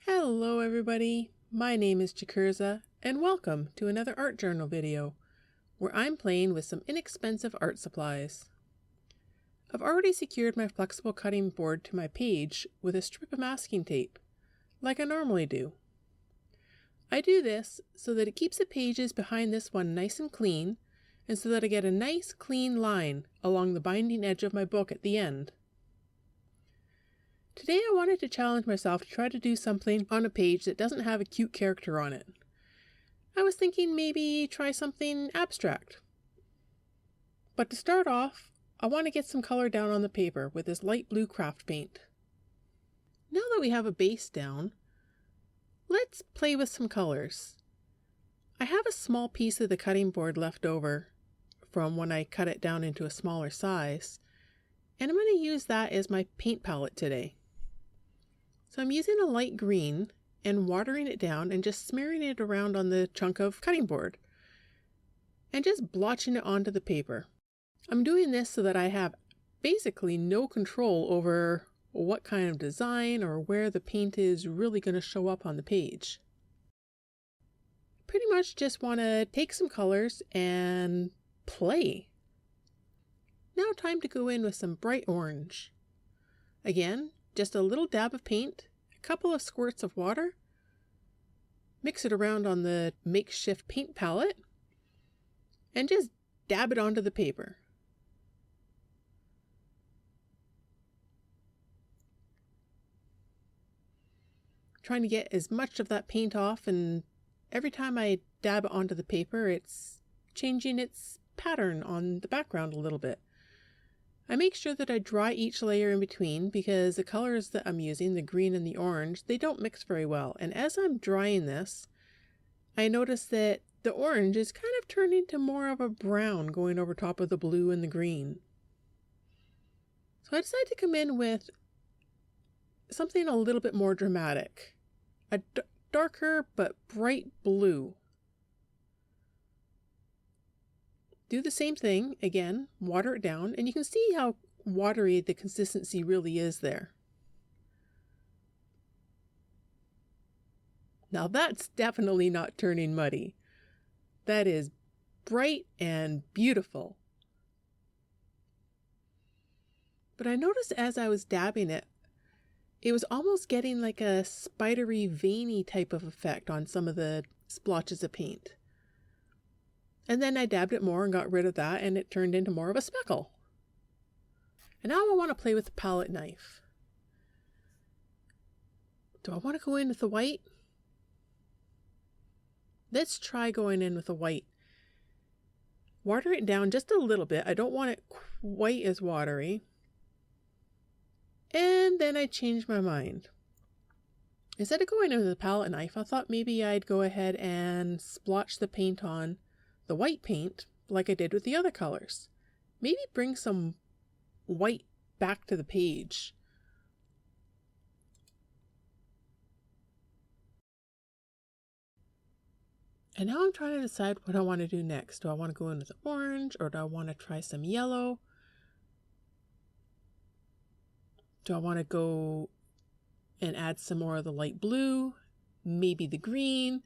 Hello everybody, my name is Chikirza and welcome to another art journal video where I'm playing with some inexpensive art supplies. I've already secured my flexible cutting board to my page with a strip of masking tape, like I normally do. I do this so that it keeps the pages behind this one nice and clean, and so that I get a nice clean line along the binding edge of my book at the end. Today I wanted to challenge myself to try to do something on a page that doesn't have a cute character on it. I was thinking maybe try something abstract. But to start off, I want to get some color down on the paper with this light blue craft paint. Now that we have a base down, let's play with some colors. I have a small piece of the cutting board left over from when I cut it down into a smaller size, and I'm going to use that as my paint palette today. So I'm using a light green and watering it down and just smearing it around on the chunk of cutting board and just blotching it onto the paper. I'm doing this so that I have basically no control over what kind of design or where the paint is really going to show up on the page. Pretty much just want to take some colors and play. Now time to go in with some bright orange. Again, just a little dab of paint, a couple of squirts of water, mix it around on the makeshift paint palette, and just dab it onto the paper. Trying to get as much of that paint off, and every time I dab it onto the paper, it's changing its pattern on the background a little bit. I make sure that I dry each layer in between because the colors that I'm using, the green and the orange, they don't mix very well. And as I'm drying this, I notice that the orange is kind of turning to more of a brown going over top of the blue and the green. So I decided to come in with something a little bit more dramatic, a darker but bright blue. Do the same thing, again, water it down, and you can see how watery the consistency really is there. Now that's definitely not turning muddy. That is bright and beautiful. But I noticed as I was dabbing it, it was almost getting like a spidery, veiny type of effect on some of the splotches of paint. And then I dabbed it more and got rid of that, and it turned into more of a speckle. And now I want to play with the palette knife. Do I want to go in with the white? Let's try going in with the white. Water it down just a little bit. I don't want it quite as watery. And then I changed my mind. Instead of going in with the palette knife, I thought maybe I'd go ahead and splotch the paint on the white paint like I did with the other colors. Maybe bring some white back to the page. And now I'm trying to decide what I want to do next. Do I want to go in with orange, or do I want to try some yellow? Do I want to go and add some more of the light blue? Maybe the green?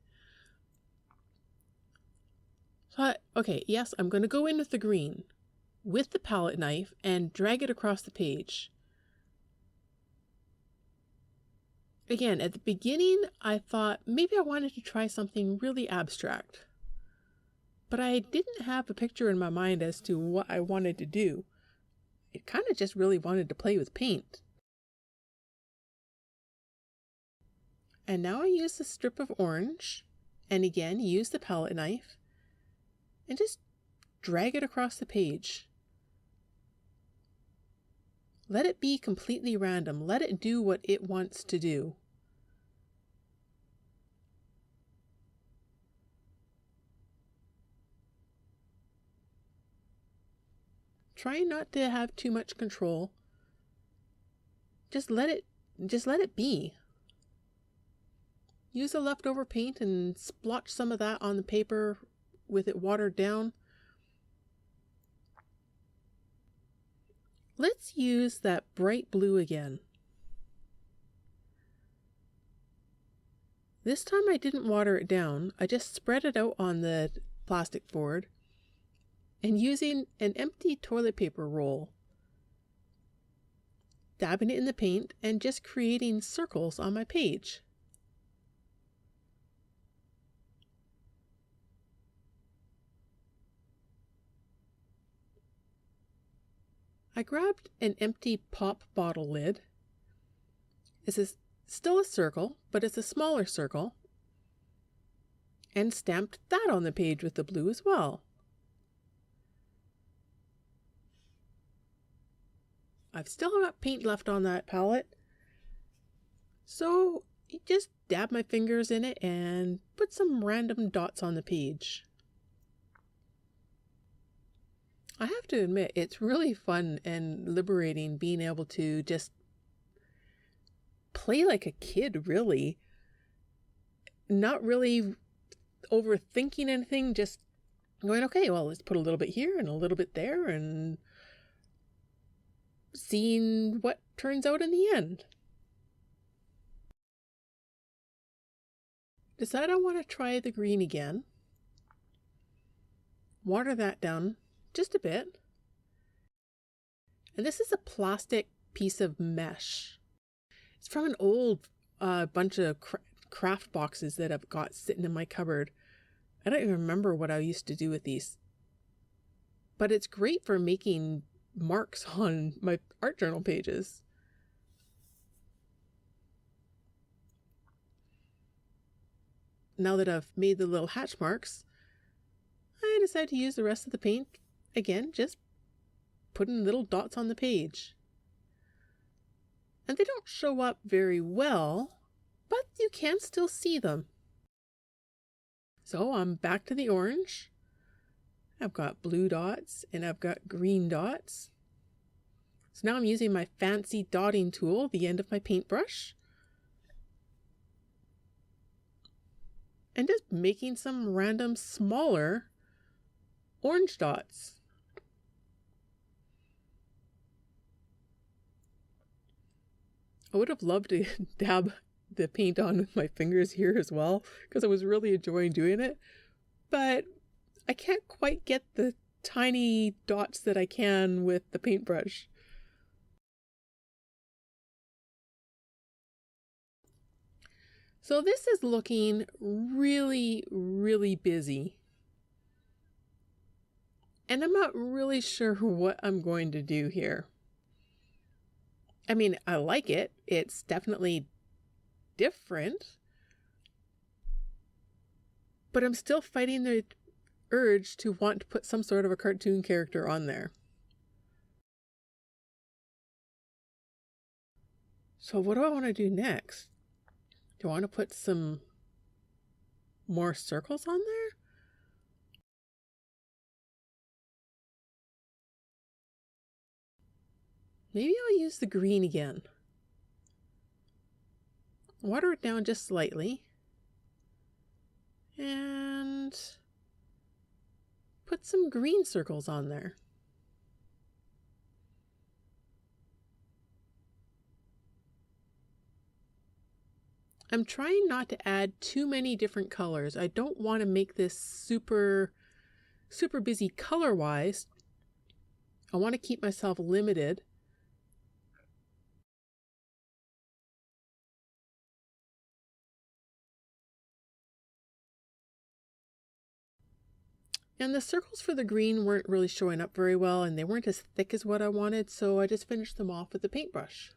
Okay, yes, I'm going to go in with the green with the palette knife and drag it across the page. Again, at the beginning, I thought maybe I wanted to try something really abstract, but I didn't have a picture in my mind as to what I wanted to do. I kind of just really wanted to play with paint. And now I use the strip of orange, and again, use the palette knife, and just drag it across the page. Let it be completely random. Let it do what it wants to do. Try not to have too much control. Just let it be. Use the leftover paint and splotch some of that on the paper with it watered down. Let's use that bright blue again. This time I didn't water it down. I just spread it out on the plastic board and using an empty toilet paper roll, dabbing it in the paint and just creating circles on my page. I grabbed an empty pop bottle lid. This is still a circle, but it's a smaller circle, and stamped that on the page with the blue as well. I've still got paint left on that palette, so I just dab my fingers in it and put some random dots on the page. I have to admit, it's really fun and liberating being able to just play like a kid, really. Not really overthinking anything, just going, okay, well, let's put a little bit here and a little bit there and seeing what turns out in the end. Decide I want to try the green again. Water that down just a bit. And this is a plastic piece of mesh. It's from an old bunch of craft boxes that I've got sitting in my cupboard. I don't even remember what I used to do with these. But it's great for making marks on my art journal pages. Now that I've made the little hatch marks, I decided to use the rest of the paint again, just putting little dots on the page. And they don't show up very well, but you can still see them. So I'm back to the orange. I've got blue dots and I've got green dots. So now I'm using my fancy dotting tool, the end of my paintbrush, and just making some random smaller orange dots. I would have loved to dab the paint on with my fingers here as well, because I was really enjoying doing it, but I can't quite get the tiny dots that I can with the paintbrush. So this is looking really, really busy. And I'm not really sure what I'm going to do here. I mean, I like it. It's definitely different. But I'm still fighting the urge to want to put some sort of a cartoon character on there. So what do I want to do next? Do I want to put some more circles on there? Maybe I'll use the green again. Water it down just slightly. And put some green circles on there. I'm trying not to add too many different colors. I don't want to make this super busy color-wise. I want to keep myself limited. And the circles for the green weren't really showing up very well, and they weren't as thick as what I wanted, so I just finished them off with the paintbrush.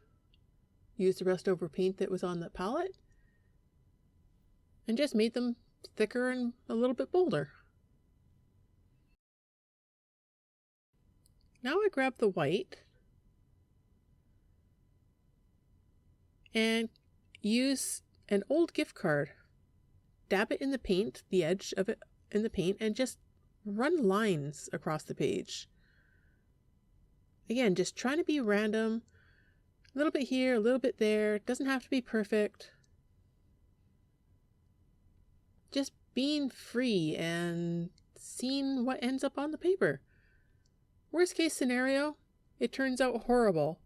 Used the rest over paint that was on the palette, and just made them thicker and a little bit bolder. Now I grab the white and use an old gift card. Dab it in the paint, the edge of it in the paint, and just run lines across the page. Again, just trying to be random. A little bit here, a little bit there. It doesn't have to be perfect. Just being free and seeing what ends up on the paper. Worst case scenario, it turns out horrible.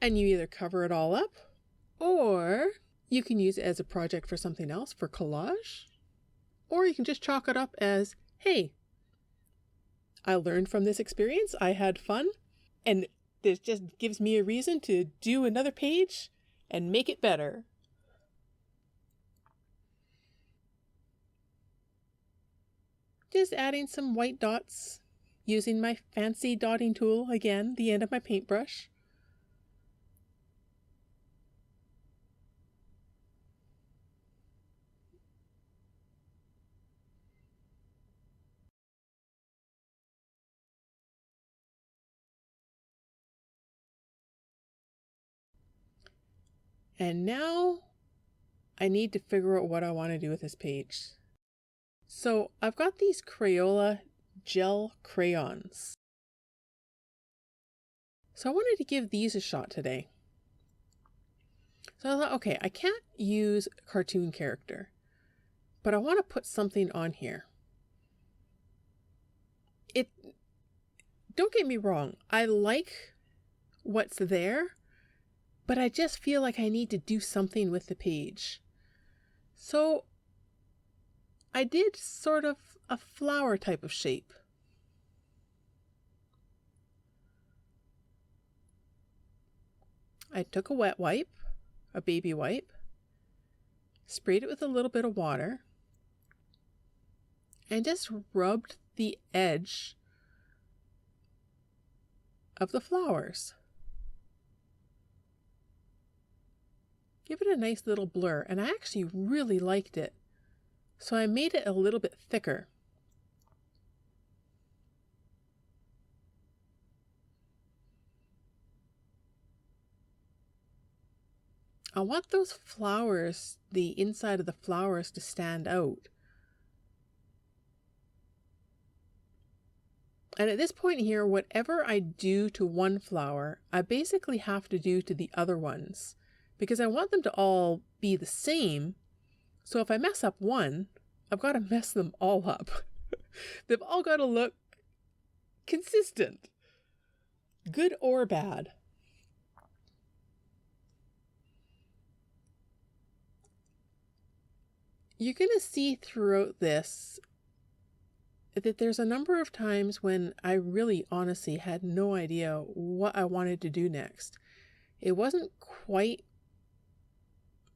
And you either cover it all up, or You can use it as a project for something else, for collage, or you can just chalk it up as, hey, I learned from this experience, I had fun, and this just gives me a reason to do another page and make it better. Just adding some white dots, using my fancy dotting tool again, the end of my paintbrush. And now I need to figure out what I want to do with this page. So I've got these Crayola gel crayons. So I wanted to give these a shot today. So I thought, okay, I can't use a cartoon character, but I want to put something on here. Don't get me wrong, I like what's there, but I just feel like I need to do something with the page. So I did sort of a flower type of shape. I took a wet wipe, a baby wipe, sprayed it with a little bit of water, and just rubbed the edge of the flowers. Give it a nice little blur, and I actually really liked it. So I made it a little bit thicker. I want those flowers, the inside of the flowers, to stand out. And at this point here, whatever I do to one flower, I basically have to do to the other ones, because I want them to all be the same. So if I mess up one, I've got to mess them all up. They've all got to look consistent, good or bad. You're going to see throughout this that there's a number of times when I really honestly had no idea what I wanted to do next. It wasn't quite,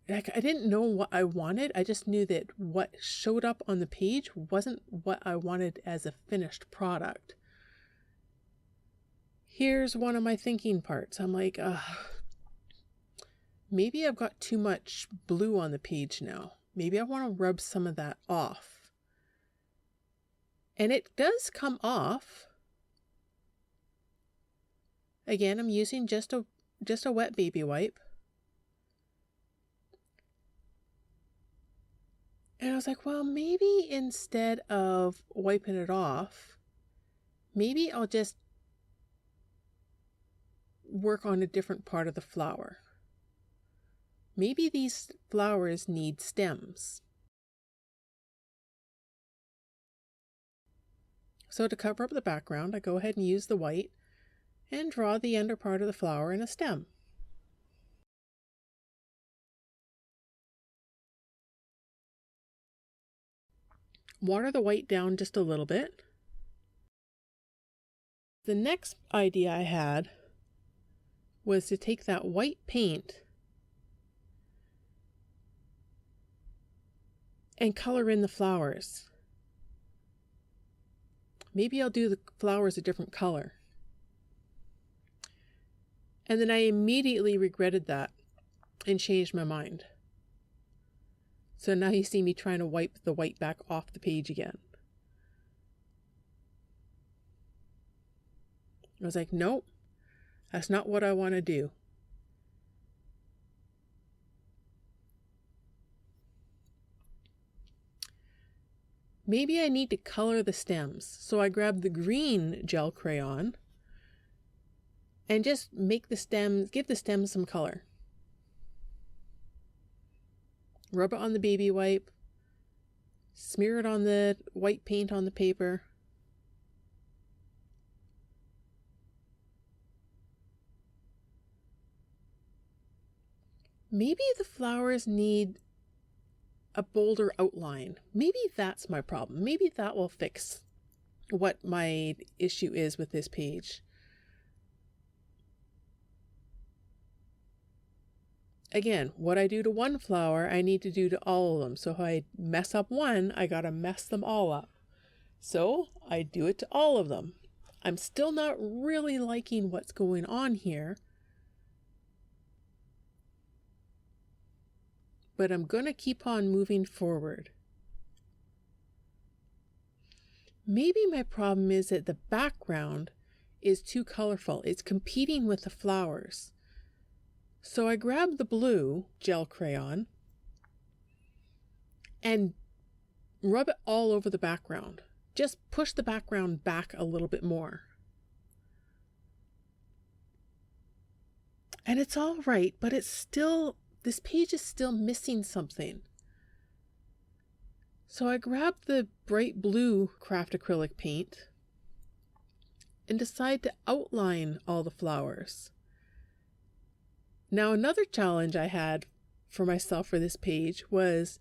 like, I didn't know what I wanted. I just knew that what showed up on the page wasn't what I wanted as a finished product. Here's one of my thinking parts. I'm like, maybe I've got too much blue on the page now. Maybe I want to rub some of that off. And it does come off. Again, I'm using just a wet baby wipe. And I was like, well, maybe instead of wiping it off, maybe I'll just work on a different part of the flower. Maybe these flowers need stems. So to cover up the background, I go ahead and use the white and draw the under part of the flower in a stem. Water the white down just a little bit. The next idea I had was to take that white paint and color in the flowers. Maybe I'll do the flowers a different color. And then I immediately regretted that and changed my mind. So now you see me trying to wipe the white back off the page again. I was like, nope, that's not what I want to do. Maybe I need to color the stems. So I grabbed the green gel crayon and just make the stems, give the stems some color. Rub it on the baby wipe, smear it on the white paint on the paper. Maybe the flowers need a bolder outline. Maybe that's my problem. Maybe that will fix what my issue is with this page. Again, what I do to one flower, I need to do to all of them. So if I mess up one, I gotta mess them all up. So I do it to all of them. I'm still not really liking what's going on here, but I'm gonna keep on moving forward. Maybe my problem is that the background is too colorful. It's competing with the flowers. So I grab the blue gel crayon and rub it all over the background. Just push the background back a little bit more. And it's all right, but it's still, this page is still missing something. So I grab the bright blue craft acrylic paint and decide to outline all the flowers. Now, another challenge I had for myself for this page was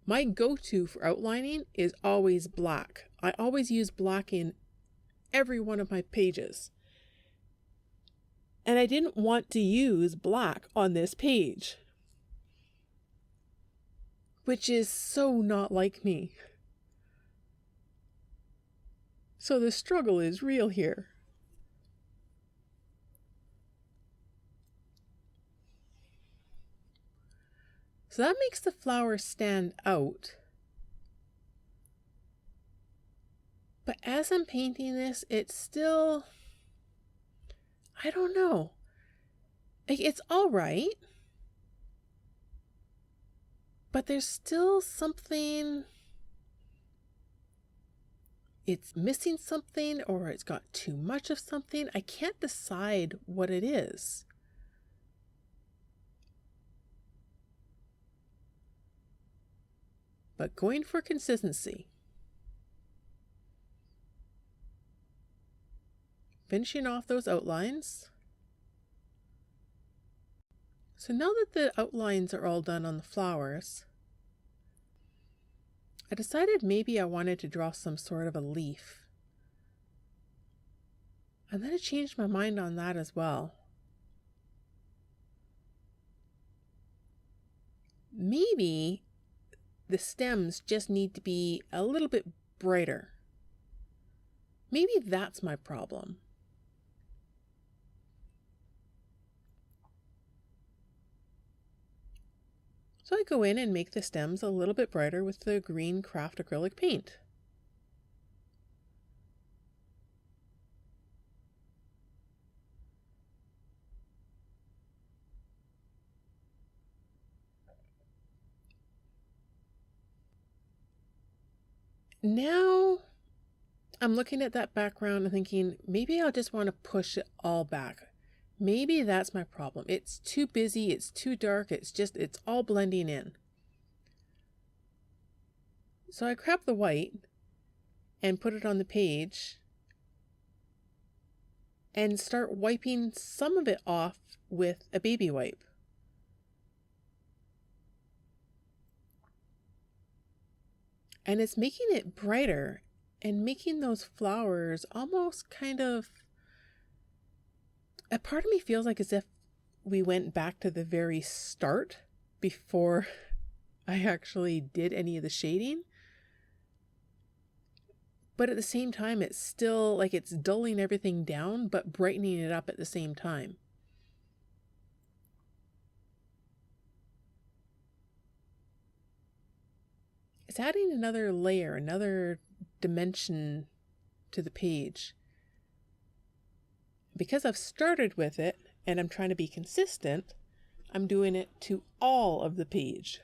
my go-to for outlining is always black. I always use black in every one of my pages. And I didn't want to use black on this page, which is so not like me. So the struggle is real here. So that makes the flower stand out. But as I'm painting this, it's still, I don't know. It's all right. But there's still something, it's missing something, or it's got too much of something. I can't decide what it is. But going for consistency. Finishing off those outlines. So now that the outlines are all done on the flowers, I decided maybe I wanted to draw some sort of a leaf. And then I changed my mind on that as well. Maybe the stems just need to be a little bit brighter. Maybe that's my problem. So I go in and make the stems a little bit brighter with the green craft acrylic paint. Now I'm looking at that background and thinking, maybe I'll just want to push it all back. Maybe that's my problem. It's too busy, it's too dark, it's all blending in. So I grab the white and put it on the page and start wiping some of it off with a baby wipe. And it's making it brighter and making those flowers almost kind of, a part of me feels like as if we went back to the very start before I actually did any of the shading. But at the same time, it's still like it's dulling everything down, but brightening it up at the same time. It's adding another layer, another dimension to the page. Because I've started with it and I'm trying to be consistent, I'm doing it to all of the page.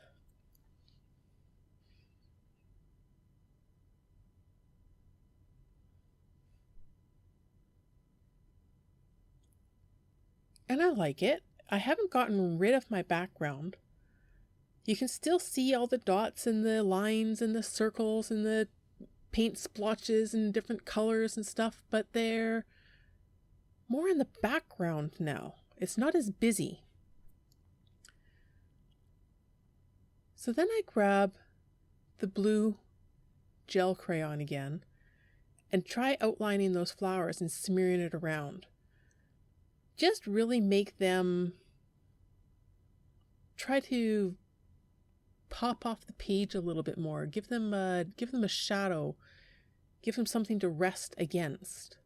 And I like it. I haven't gotten rid of my background. You can still see all the dots and the lines and the circles and the paint splotches and different colors and stuff, but they're more in the background now. It's not as busy. So then I grab the blue gel crayon again and try outlining those flowers and smearing it around. Just really make them, try to pop off the page a little bit more, give them a shadow, give them something to rest against.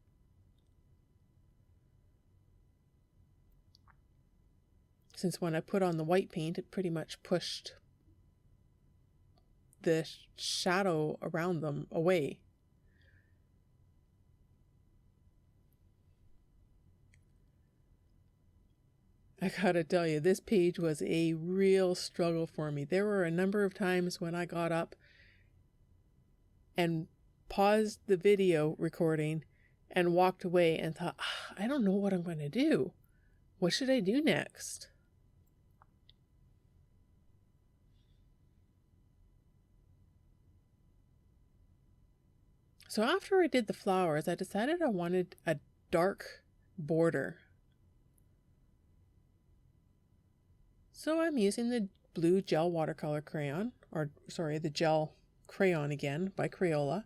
Since when I put on the white paint, it pretty much pushed the shadow around them away. I gotta tell you, this page was a real struggle for me. There were a number of times when I got up and paused the video recording and walked away and thought, I don't know what I'm going to do. What should I do next? So after I did the flowers, I decided I wanted a dark border. So I'm using the blue gel watercolor crayon, the gel crayon again by Crayola,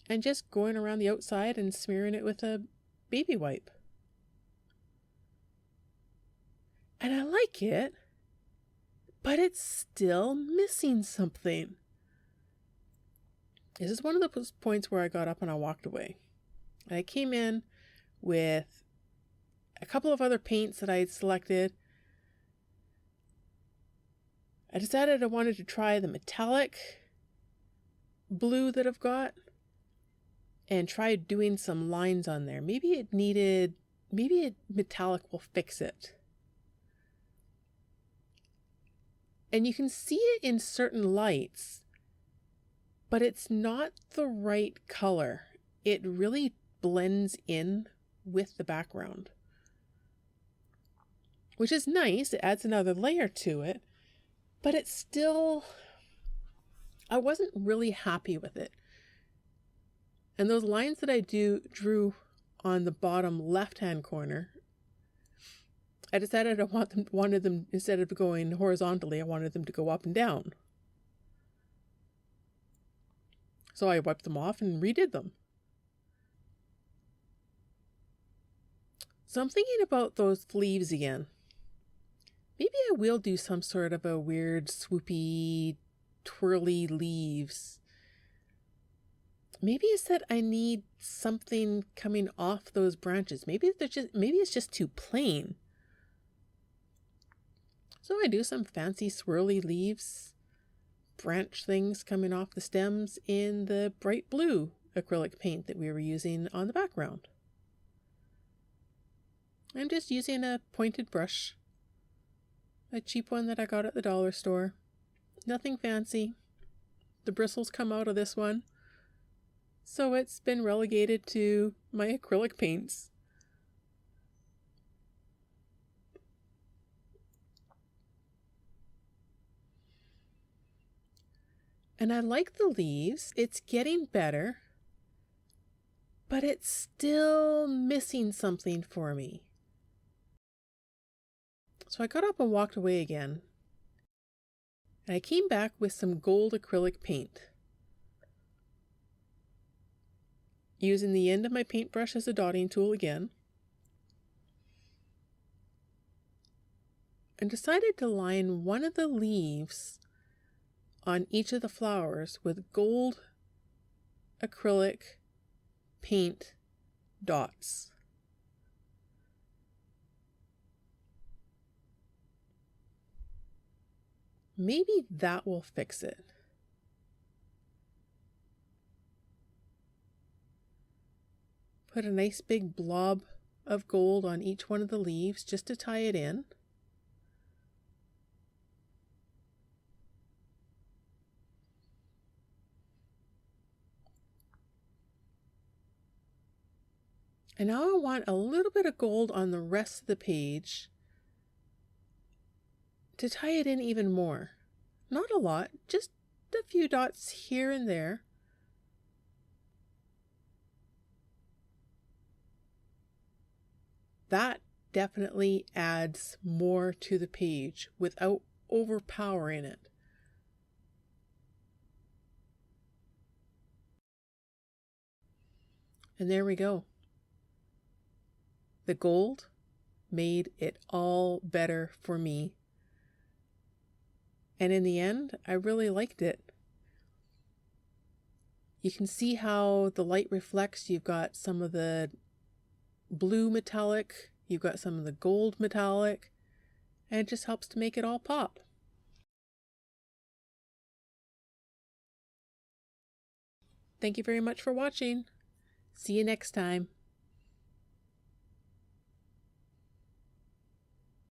and just going around the outside and smearing it with a baby wipe. And I like it, but it's still missing something. This is one of the points where I got up and I walked away. I came in with a couple of other paints that I had selected. I decided I wanted to try the metallic blue that I've got and try doing some lines on there. Maybe metallic will fix it. And you can see it in certain lights, but it's not the right color. It really blends in with the background, which is nice. It adds another layer to it, but it's still, I wasn't really happy with it. And those lines that I drew on the bottom left-hand corner, I decided I wanted them, instead of going horizontally, I wanted them to go up and down. So I wiped them off and redid them. So I'm thinking about those leaves again. Maybe I will do some sort of a weird swoopy, twirly leaves. Maybe it's that I need something coming off those branches. Maybe it's just too plain. So I do some fancy swirly leaves, branch things coming off the stems in the bright blue acrylic paint that we were using on the background. I'm just using a pointed brush, a cheap one that I got at the dollar store. Nothing fancy. The bristles come out of this one, so it's been relegated to my acrylic paints. And I like the leaves. It's getting better, but it's still missing something for me. So I got up and walked away again. And I came back with some gold acrylic paint, using the end of my paintbrush as a dotting tool again, and decided to line one of the leaves on each of the flowers with gold acrylic paint dots. Maybe that will fix it. Put a nice big blob of gold on each one of the leaves just to tie it in. And now I want a little bit of gold on the rest of the page to tie it in even more. Not a lot, just a few dots here and there. That definitely adds more to the page without overpowering it. And there we go. The gold made it all better for me. And in the end, I really liked it. You can see how the light reflects. You've got some of the blue metallic, you've got some of the gold metallic, and it just helps to make it all pop. Thank you very much for watching. See you next time.